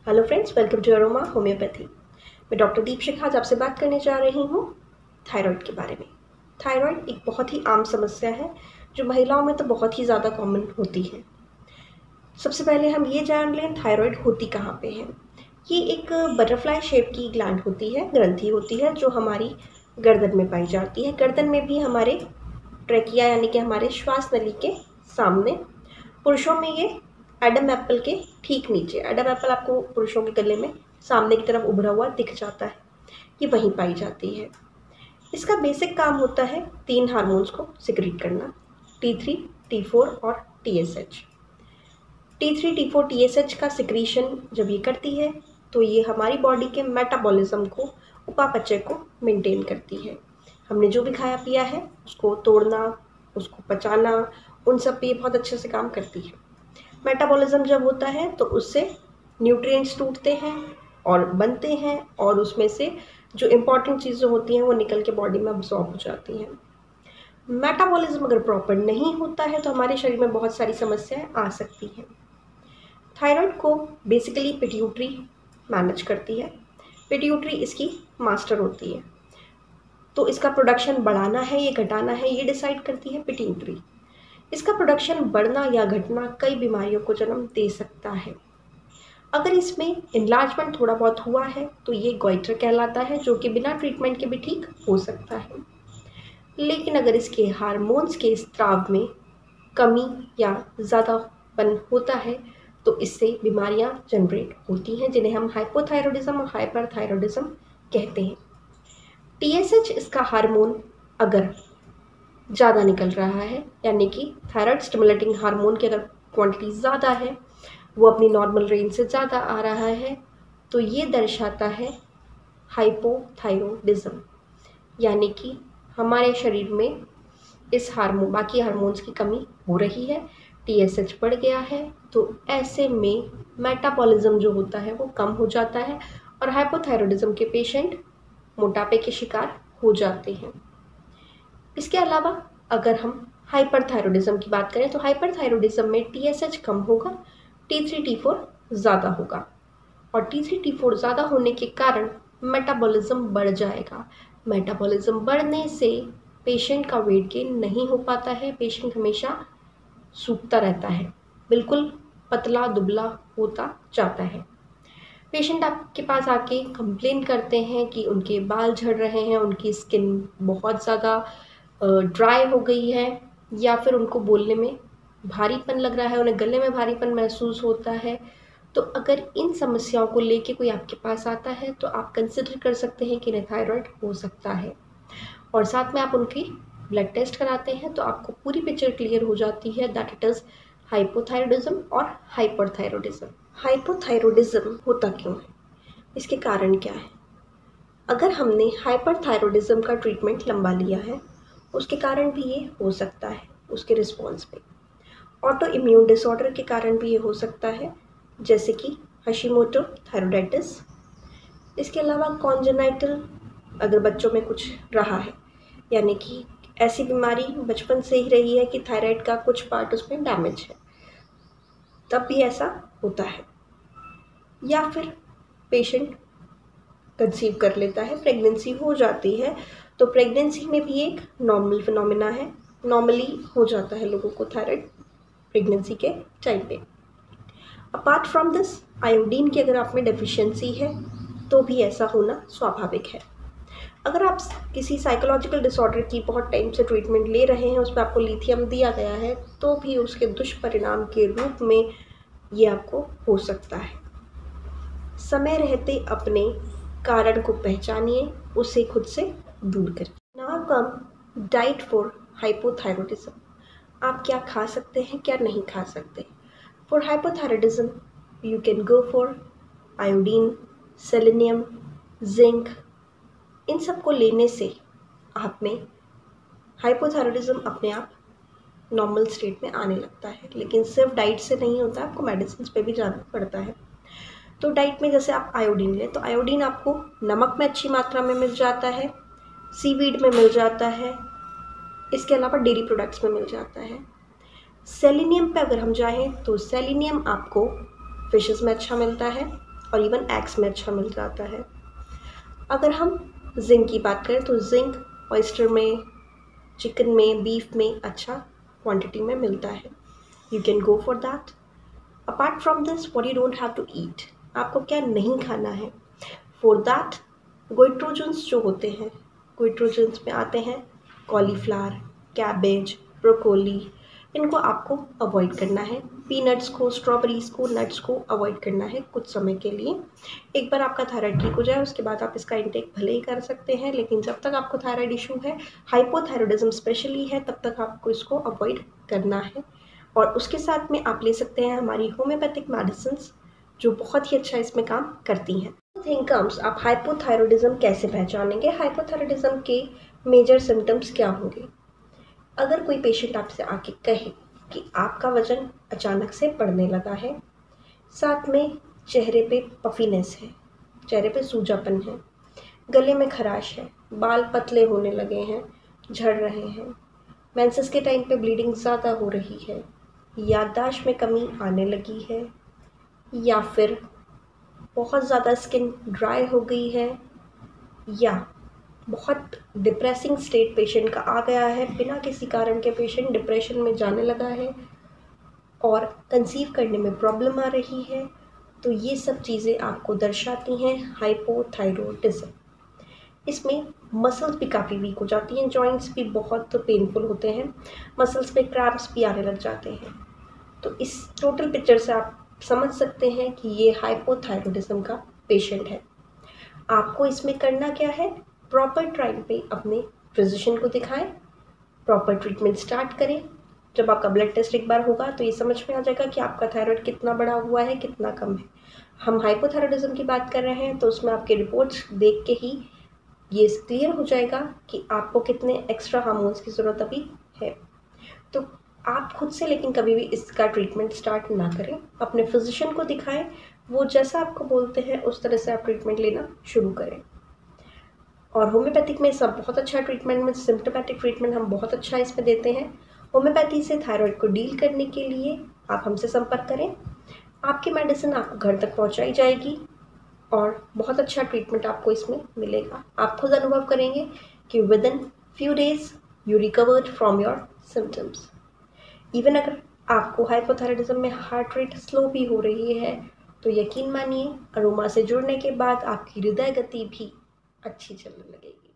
Hello friends, welcome to Aroma Homeopathy. मैं doctor Deepshikha आज आपसे बात करने जा रही हूँ थायराइड के बारे में। थायराइड एक बहुत ही आम समस्या है जो महिलाओं में तो बहुत ही ज़्यादा कॉमन होती है। सबसे पहले हम ये जान लें थायराइड होती कहाँ पे है। ये एक बटरफ्लाई शेप की ग्लैंड होती है, ग्रंथि होती है जो हमारी गर्दन में पाई जाती है। गर्दन में भी हमारे ट्रेकिया यानी कि हमारे श्वास नली के सामने। पुरुषों में ये एडम एप्पल के ठीक नीचे, एडम एप्पल आपको पुरुषों के गले में सामने की तरफ उभरा हुआ दिख जाता है, ये वहीं पाई जाती है। इसका बेसिक काम होता है 3 हार्मोन्स को सिक्रीट करना, T3, T4 और TSH। T3, T4, TSH का सिक्रीशन जब ये करती है तो ये हमारी बॉडी के मेटाबॉलिज्म को, उपापचय को मेंटेन करती है। हमने जो भी खाया पिया है उसको तोड़ना, उसको पचाना, उन सब पे ये बहुत अच्छे से काम करती है। मेटाबॉलिज्म जब होता है तो उससे न्यूट्रिएंट्स टूटते हैं और बनते हैं और उसमें से जो इम्पॉर्टेंट चीज़ें होती हैं वो निकल के बॉडी में अब्सॉर्ब हो जाती हैं। मेटाबॉलिज्म अगर प्रॉपर नहीं होता है तो हमारे शरीर में बहुत सारी समस्याएं आ सकती हैं। थायराइड को बेसिकली पिट्यूटरी मैनेज करती है। पिट्यूटरी इसकी मास्टर होती है, तो इसका प्रोडक्शन बढ़ाना है या घटाना है ये डिसाइड करती है पिट्यूटरी। इसका प्रोडक्शन बढ़ना या घटना कई बीमारियों को जन्म दे सकता है। अगर इसमें इन्लार्जमेंट थोड़ा बहुत हुआ है तो ये गॉइटर कहलाता है, जो कि बिना ट्रीटमेंट के भी ठीक हो सकता है। लेकिन अगर इसके हार्मोन्स के स्त्राव में कमी या ज़्यादापन होता है तो इससे बीमारियां जनरेट होती हैं, जिन्हें हम हाइपोथायरॉयडिज्म और हाइपरथायरॉयडिज्म कहते हैं। TSH इसका हार्मोन अगर ज़्यादा निकल रहा है, यानी कि थायराइड स्टिमुलेटिंग हार्मोन की अगर क्वांटिटी ज़्यादा है, वो अपनी नॉर्मल रेंज से ज़्यादा आ रहा है, तो ये दर्शाता है हाइपोथायरॉयडिज्म, यानी कि हमारे शरीर में इस हार्मोन, बाकी हार्मोन्स की कमी हो रही है, TSH बढ़ गया है, तो ऐसे में मेटाबॉलिज्म जो होता है वो कम हो जाता है और हाइपोथायरॉयडिज्म के पेशेंट मोटापे के शिकार हो जाते हैं। इसके अलावा अगर हम हाइपरथायरॉयडिज्म की बात करें तो हाइपरथायरॉयडिज्म में TSH कम होगा, T3, T4 ज़्यादा होगा और T3, T4 ज़्यादा होने के कारण मेटाबॉलिज्म बढ़ जाएगा। मेटाबॉलिज्म बढ़ने से पेशेंट का वेट गेन नहीं हो पाता है, पेशेंट हमेशा सूखता रहता है, बिल्कुल पतला दुबला होता जाता है। पेशेंट आपके पास आके कंप्लेन करते हैं कि उनके बाल झड़ रहे हैं, उनकी स्किन बहुत ज़्यादा ड्राई हो गई है, या फिर उनको बोलने में भारीपन लग रहा है, उन्हें गले में भारीपन महसूस होता है। तो अगर इन समस्याओं को लेके कोई आपके पास आता है तो आप कंसिडर कर सकते हैं कि इन्हें थायराइड हो सकता है, और साथ में आप उनकी ब्लड टेस्ट कराते हैं तो आपको पूरी पिक्चर क्लियर हो जाती है दैट इट इज़ हाइपोथायरॉयडिज्म और हाइपरथायरॉयडिज्म। हाइपोथायरॉयडिज्म होता क्यों है, इसके कारण क्या है? अगर हमने हाइपरथायरॉयडिज्म का ट्रीटमेंट लंबा लिया है, उसके कारण भी ये हो सकता है, उसके रिस्पॉन्स पे। ऑटो इम्यून डिसऑर्डर के कारण भी ये हो सकता है, जैसे कि हशीमोटो थायरॉइडाइटिस। इसके अलावा कॉन्जेनाइटल अगर बच्चों में कुछ रहा है, यानी कि ऐसी बीमारी बचपन से ही रही है कि थायराइड का कुछ पार्ट उसमें डैमेज है, तब भी ऐसा होता है। या फिर पेशेंट कंसीव कर लेता है, प्रेगनेंसी हो जाती है, तो प्रेगनेंसी में भी एक नॉर्मल फिनोमिना है, नॉर्मली हो जाता है लोगों को थायराइड प्रेगनेंसी के टाइम पे। अपार्ट फ्रॉम दिस, आयोडीन की अगर आप में डेफिशिएंसी है तो भी ऐसा होना स्वाभाविक है। अगर आप किसी साइकोलॉजिकल डिसऑर्डर की बहुत टाइम से ट्रीटमेंट ले रहे हैं, उसमें आपको लिथियम दिया गया है, तो भी उसके दुष्परिणाम के रूप में ये आपको हो सकता है। समय रहते अपने कारण को पहचानिए, उसे खुद से दूर करिए। Now come diet for hypothyroidism. आप क्या खा सकते हैं, क्या नहीं खा सकते। For hypothyroidism you can go for iodine, selenium, zinc. इन सब को लेने से आप में हाइपोथायरॉयडिज्म अपने आप नॉर्मल स्टेट में आने लगता है, लेकिन सिर्फ डाइट से नहीं होता, आपको मेडिसिन पे भी जाना पड़ता है। तो डाइट में जैसे आप आयोडीन लें तो आयोडीन आपको नमक में अच्छी मात्रा में मिल जाता है, सीवीड में मिल जाता है, इसके अलावा डेयरी प्रोडक्ट्स में मिल जाता है। सेलेनियम पे अगर हम जाएं तो सेलेनियम आपको फिशेस में अच्छा मिलता है, और इवन एग्स में अच्छा मिल जाता है। अगर हम जिंक की बात करें तो जिंक ऑयस्टर में, चिकन में, बीफ में अच्छा क्वांटिटी में मिलता है। You can go for that. Apart from this what you don't have to eat, आपको क्या नहीं खाना है, फॉर दैट गोइट्रोजन्स जो होते हैं, गोइट्रोजन्स में आते हैं कॉलीफ्लावर, कैबेज, ब्रोकोली, इनको आपको अवॉइड करना है। पीनट्स को, स्ट्रॉबेरीज को, नट्स को अवॉइड करना है कुछ समय के लिए। एक बार आपका थायराइड ठीक हो जाए उसके बाद आप इसका इंटेक भले ही कर सकते हैं, लेकिन जब तक आपको थायराइड इशू है, हाइपोथायरॉयडिज्म स्पेशली है, तब तक आपको इसको अवॉइड करना है। और उसके साथ में आप ले सकते हैं हमारी होम्योपैथिक मेडिसिन्स जो बहुत ही अच्छा इसमें काम करती हैं। थिंग कम्स, आप हाइपोथायरॉयडिज्म कैसे पहचानेंगे, हाइपोथायरॉयडिज्म के मेजर सिम्टम्स क्या होंगे। अगर कोई पेशेंट आपसे आके कहे कि आपका वजन अचानक से बढ़ने लगा है, साथ में चेहरे पे पफीनेस है, चेहरे पे सूजापन है, गले में खराश है, बाल पतले होने लगे हैं, झड़ रहे हैं, मेंसेस के टाइम पे ब्लीडिंग ज़्यादा हो रही है, याददाश्त में कमी आने लगी है, या फिर बहुत ज़्यादा स्किन ड्राई हो गई है, या बहुत डिप्रेसिंग स्टेट पेशेंट का आ गया है, बिना किसी कारण के पेशेंट डिप्रेशन में जाने लगा है और कंसीव करने में प्रॉब्लम आ रही है, तो ये सब चीज़ें आपको दर्शाती हैं हाइपोथायरॉयडिज्म। इसमें मसल्स भी काफ़ी वीक हो जाती हैं, जॉइंट्स भी बहुत पेनफुल होते हैं, मसल्स पे क्रैम्प्स भी आने लग जाते हैं। तो इस टोटल पिक्चर से आप समझ सकते हैं कि ये हाइपोथायरॉयडिज्म का पेशेंट है। आपको इसमें करना क्या है, प्रॉपर टाइम पे अपने फिजिशियन को दिखाएं, प्रॉपर ट्रीटमेंट स्टार्ट करें। जब आपका ब्लड टेस्ट एक बार होगा तो ये समझ में आ जाएगा कि आपका थायराइड कितना बढ़ा हुआ है, कितना कम है। हम हाइपोथायरॉयडिज्म की बात कर रहे हैं तो उसमें आपके रिपोर्ट्स देख के ही ये क्लियर हो जाएगा कि आपको कितने एक्स्ट्रा हार्मोन्स की ज़रूरत अभी है। तो आप खुद से लेकिन कभी भी इसका ट्रीटमेंट स्टार्ट ना करें, अपने फिजिशियन को दिखाएं, वो जैसा आपको बोलते हैं उस तरह से आप ट्रीटमेंट लेना शुरू करें। और होम्योपैथिक में सब बहुत अच्छा ट्रीटमेंट में, सिम्प्टोमेटिक ट्रीटमेंट हम बहुत अच्छा इसमें देते हैं। होम्योपैथी से थायराइड को डील करने के लिए आप हमसे संपर्क करें, आपकी मेडिसिन आपको घर तक पहुंचाई जाएगी और बहुत अच्छा ट्रीटमेंट आपको इसमें मिलेगा। आप खुद अनुभव करेंगे कि with in few days you recovered from your symptoms. Even अगर आपको हाइपोथायरॉयडिज्म में हार्ट रेट स्लो भी हो रही है तो यकीन मानिए अरोमा से जुड़ने के बाद आपकी हृदय गति भी अच्छी चलने लगेगी।